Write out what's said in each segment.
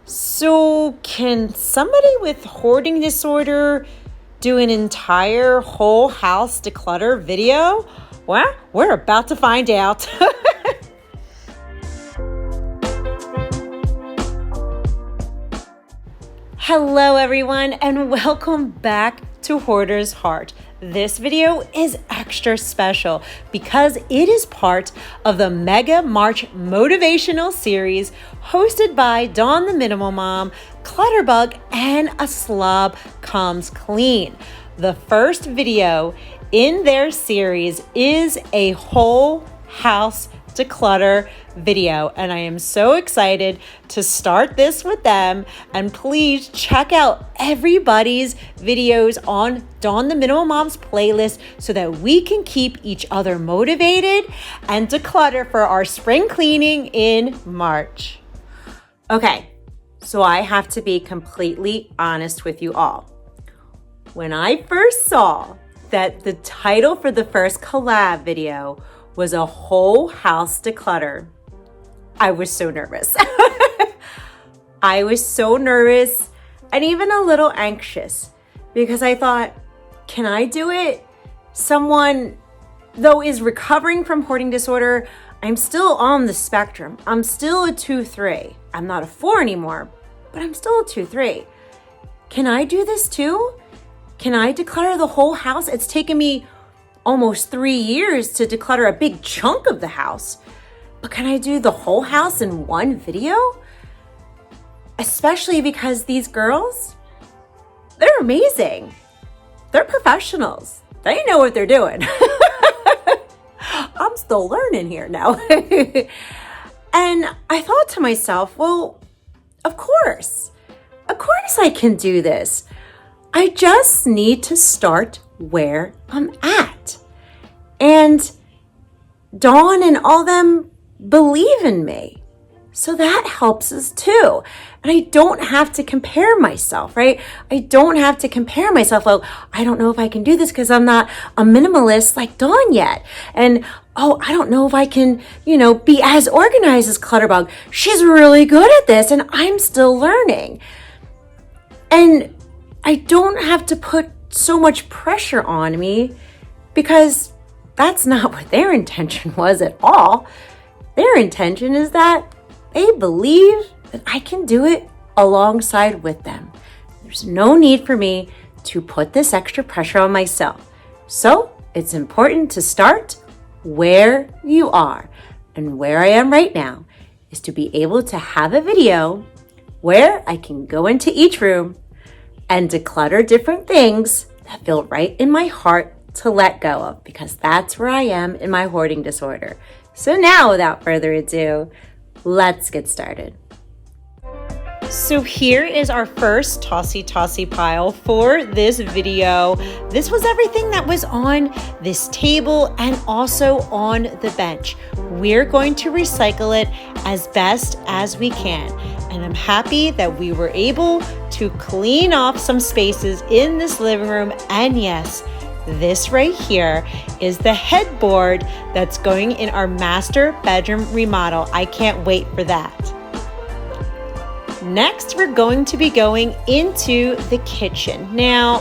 So, can somebody with hoarding disorder do an entire whole house declutter video? Well, we're about to find out. Hello, everyone, and welcome back to Hoarder's Heart. This video is extra special because it is part of the Mega March motivational series hosted by Dawn the Minimal Mom, Clutterbug, and A Slob Comes Clean. The first video in their series is a whole house declutter video, and I am so excited to start this with them. And please check out everybody's videos on Dawn the Minimal Mom's playlist so that we can keep each other motivated and declutter for our spring cleaning in March. Okay, so I have to be completely honest with you all. When I first saw that the title for the first collab video was a whole house declutter, I was so nervous. I was so nervous and even a little anxious because I thought, can I do it? Someone, though, is recovering from hoarding disorder. I'm still on the spectrum. I'm still a 2-3. I'm not a 4 anymore, but I'm still a 2-3. Can I do this too? Can I declutter the whole house? It's taken me almost 3 years to declutter a big chunk of the house. But can I do the whole house in one video? Especially because these girls, they're amazing. They're professionals. They know what they're doing. I'm still learning here now. And I thought to myself, well, of course I can do this. I just need to start where I'm at. And Dawn and all them believe in me. So that helps us too. And I don't have to compare myself, right? I don't have to compare myself. Oh, I don't know if I can do this because I'm not a minimalist like Dawn yet. And oh, I don't know if I can, be as organized as Clutterbug. She's really good at this and I'm still learning. And I don't have to put so much pressure on me because that's not what their intention was at all. Their intention is that they believe that I can do it alongside with them. There's no need for me to put this extra pressure on myself. So it's important to start where you are. And where I am right now is to be able to have a video where I can go into each room and declutter different things that feel right in my heart to let go of, because that's where I am in my hoarding disorder. So now, without further ado, let's get started. So here is our first Tossy Tossy pile for this video. This was everything that was on this table and also on the bench. We're going to recycle it as best as we can. And I'm happy that we were able to clean off some spaces in this living room. And yes, this right here is the headboard that's going in our master bedroom remodel. I can't wait for that. Next, we're going to be going into the kitchen. Now,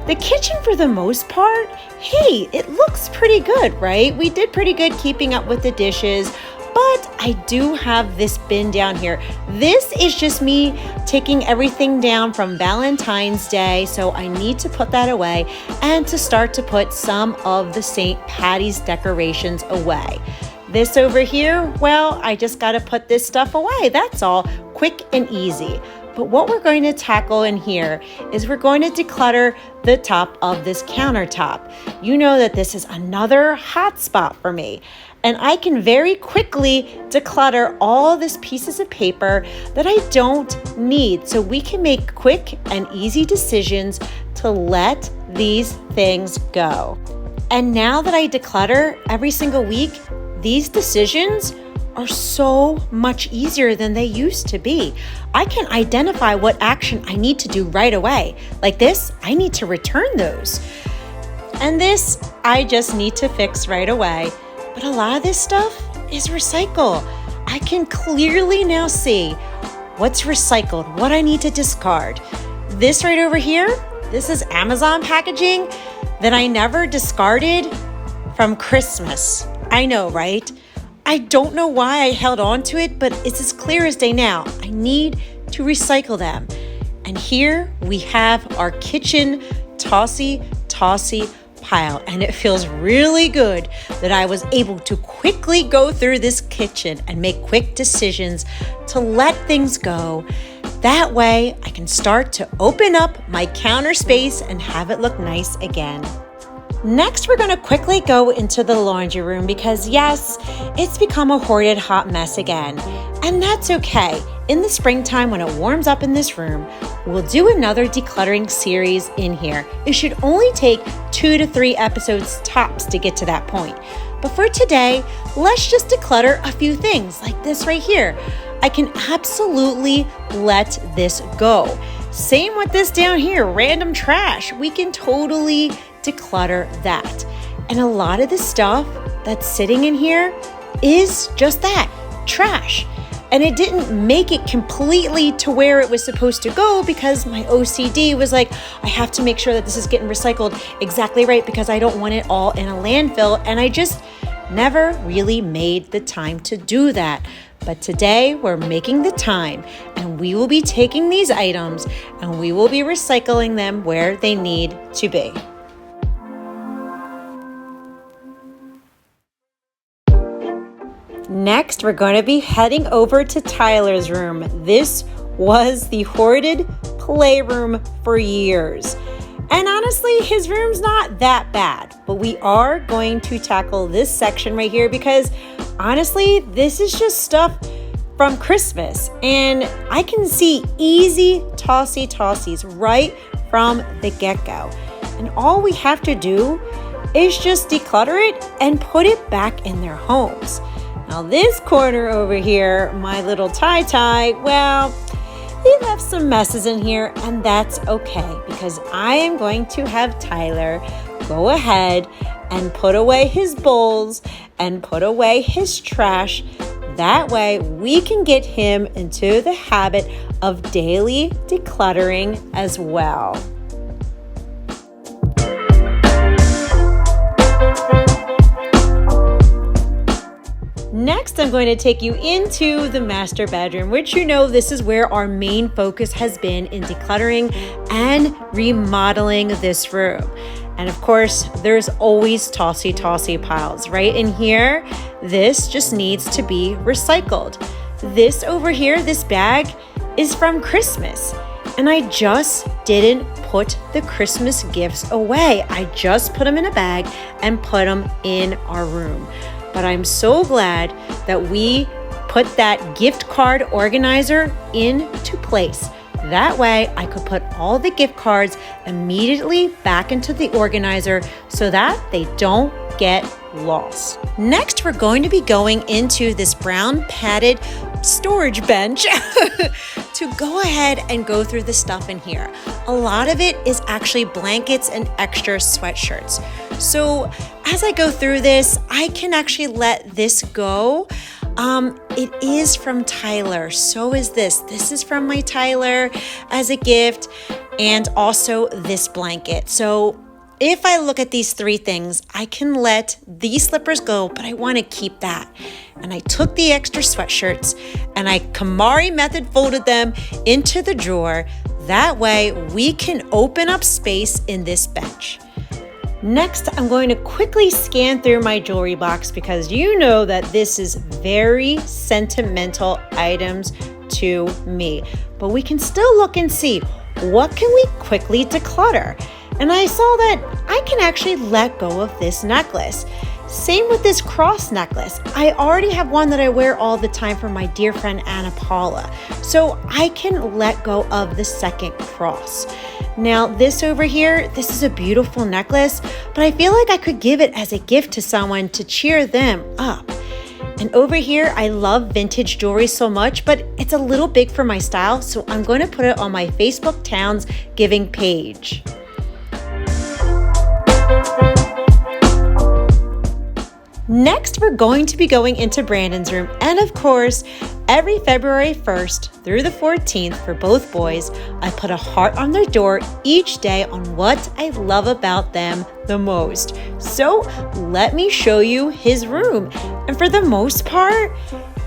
the kitchen for the most part, hey, it looks pretty good, right? We did pretty good keeping up with the dishes, but I do have this bin down here. This is just me taking everything down from Valentine's Day, so I need to put that away and to start to put some of the St. Patty's decorations away. This over here, well, I just got to put this stuff away. That's all, quick and easy. But what we're going to tackle in here is we're going to declutter the top of this countertop. You know that this is another hot spot for me. And I can very quickly declutter all these pieces of paper that I don't need. So we can make quick and easy decisions to let these things go. And now that I declutter every single week, these decisions are so much easier than they used to be. I can identify what action I need to do right away. Like this, I need to return those. And this, I just need to fix right away. But a lot of this stuff is recycle. I can clearly now see what's recycled, what I need to discard. This right over here, this is Amazon packaging that I never discarded from Christmas. I know, right? I don't know why I held on to it, but it's as clear as day now. I need to recycle them. And here we have our kitchen Tossy Tossy pile, and it feels really good that I was able to quickly go through this kitchen and make quick decisions to let things go. That way I can start to open up my counter space and have it look nice again. Next, we're going to quickly go into the laundry room because yes, it's become a hoarded hot mess again. And that's okay. In the springtime, when it warms up in this room, we'll do another decluttering series in here. It should only take 2 to 3 episodes tops to get to that point. But for today, let's just declutter a few things like this right here. I can absolutely let this go. Same with this down here, random trash. We can totally declutter that. And a lot of the stuff that's sitting in here is just that, trash. And it didn't make it completely to where it was supposed to go because my OCD was like, I have to make sure that this is getting recycled exactly right because I don't want it all in a landfill. And I just never really made the time to do that. But today we're making the time and we will be taking these items and we will be recycling them where they need to be. Next, we're going to be heading over to Tyler's room. This was the hoarded playroom for years. And honestly, his room's not that bad, but we are going to tackle this section right here because honestly, this is just stuff from Christmas. And I can see easy tossy tossies right from the get-go. And all we have to do is just declutter it and put it back in their homes. Now this corner over here, my little tie, well, he left some messes in here and that's okay because I am going to have Tyler go ahead and put away his bowls and put away his trash. That way we can get him into the habit of daily decluttering as well. Next, I'm going to take you into the master bedroom, which you know this is where our main focus has been in decluttering and remodeling this room. And of course, there's always tossy piles right in here. This just needs to be recycled. This over here, this bag is from Christmas. And I just didn't put the Christmas gifts away. I just put them in a bag and put them in our room. But I'm so glad that we put that gift card organizer into place. That way I could put all the gift cards immediately back into the organizer so that they don't get lost. Next, we're going to be going into this brown padded storage bench to go ahead and go through the stuff in here. A lot of it is actually blankets and extra sweatshirts. So as I go through this, I can actually let this go. It is from Tyler. So is this. This is from my Tyler as a gift, and also this blanket. So if I look at these 3 things, I can let these slippers go, but I want to keep that. And I took the extra sweatshirts and I KonMari method folded them into the drawer. That way we can open up space in this bench. Next, I'm going to quickly scan through my jewelry box because you know that this is very sentimental items to me. But we can still look and see what can we quickly declutter. And I saw that I can actually let go of this necklace. Same with this cross necklace. I already have one that I wear all the time for my dear friend Anna Paula. So I can let go of the second cross. Now this over here, this is a beautiful necklace, but I feel like I could give it as a gift to someone to cheer them up. And over here, I love vintage jewelry so much, but it's a little big for my style, so I'm going to put it on my Facebook Towns Giving page. Next, we're going to be going into Brandon's room. And of course, Every February 1st through the 14th for both boys, I put a heart on their door each day on what I love about them the most. So let me show you his room. And for the most part,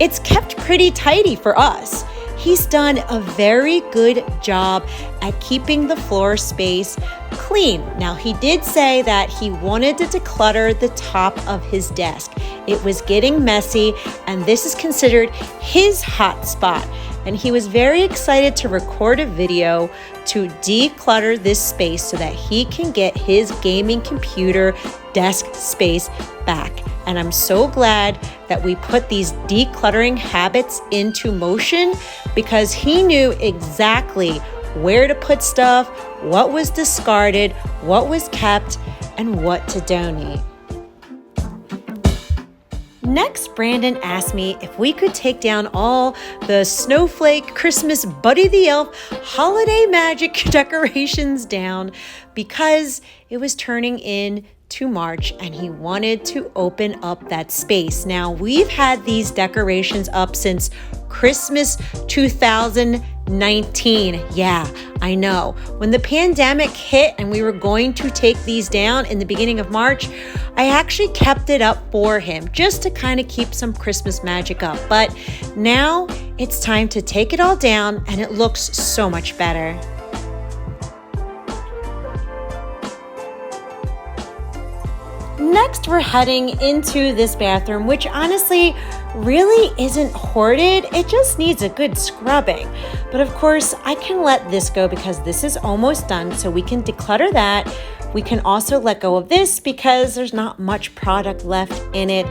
it's kept pretty tidy for us. He's done a very good job at keeping the floor space clean. Now, he did say that he wanted to declutter the top of his desk. It was getting messy, and this is considered his hot spot. And he was very excited to record a video to declutter this space so that he can get his gaming computer desk space back. And I'm so glad that we put these decluttering habits into motion because he knew exactly where to put stuff, what was discarded, what was kept, and what to donate. Next, Brandon asked me if we could take down all the snowflake, Christmas, Buddy the Elf, holiday magic decorations down because it was turning in to March and he wanted to open up that space. Now, we've had these decorations up since Christmas 2019. Yeah, I know. When the pandemic hit and we were going to take these down in the beginning of March, I actually kept it up for him just to kind of keep some Christmas magic up. But now it's time to take it all down and it looks so much better. Next, we're heading into this bathroom, which honestly really isn't hoarded. It just needs a good scrubbing. But of course, I can let this go because this is almost done, so we can declutter that. We can also let go of this because there's not much product left in it.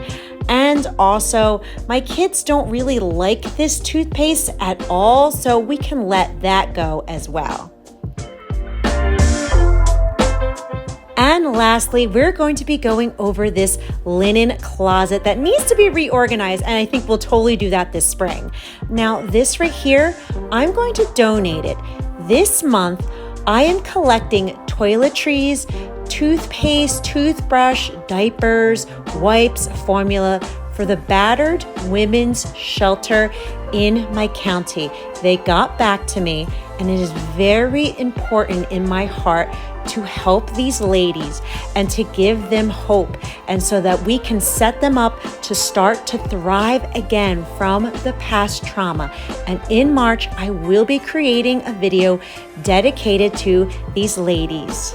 And also, my kids don't really like this toothpaste at all, so we can let that go as well. And lastly, we're going to be going over this linen closet that needs to be reorganized, and I think we'll totally do that this spring. Now, this right here, I'm going to donate it. This month, I am collecting toiletries, toothpaste, toothbrush, diapers, wipes, formula for the battered women's shelter in my county. They got back to me, and it is very important in my heart to help these ladies and to give them hope, and so that we can set them up to start to thrive again from the past trauma. And in March, I will be creating a video dedicated to these ladies.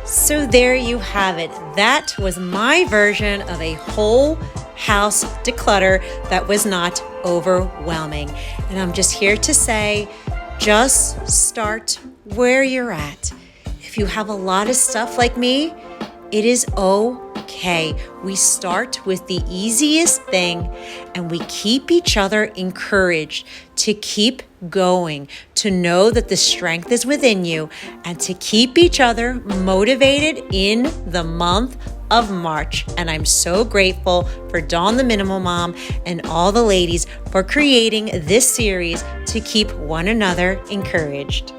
So there you have it. That was my version of a whole house declutter that was not overwhelming. And I'm just here to say, just start where you're at. If you have a lot of stuff like me, it is okay. We start with the easiest thing and we keep each other encouraged to keep going, to know that the strength is within you, and to keep each other motivated in the month of March. And I'm so grateful for Dawn the Minimal Mom and all the ladies for creating this series to keep one another encouraged.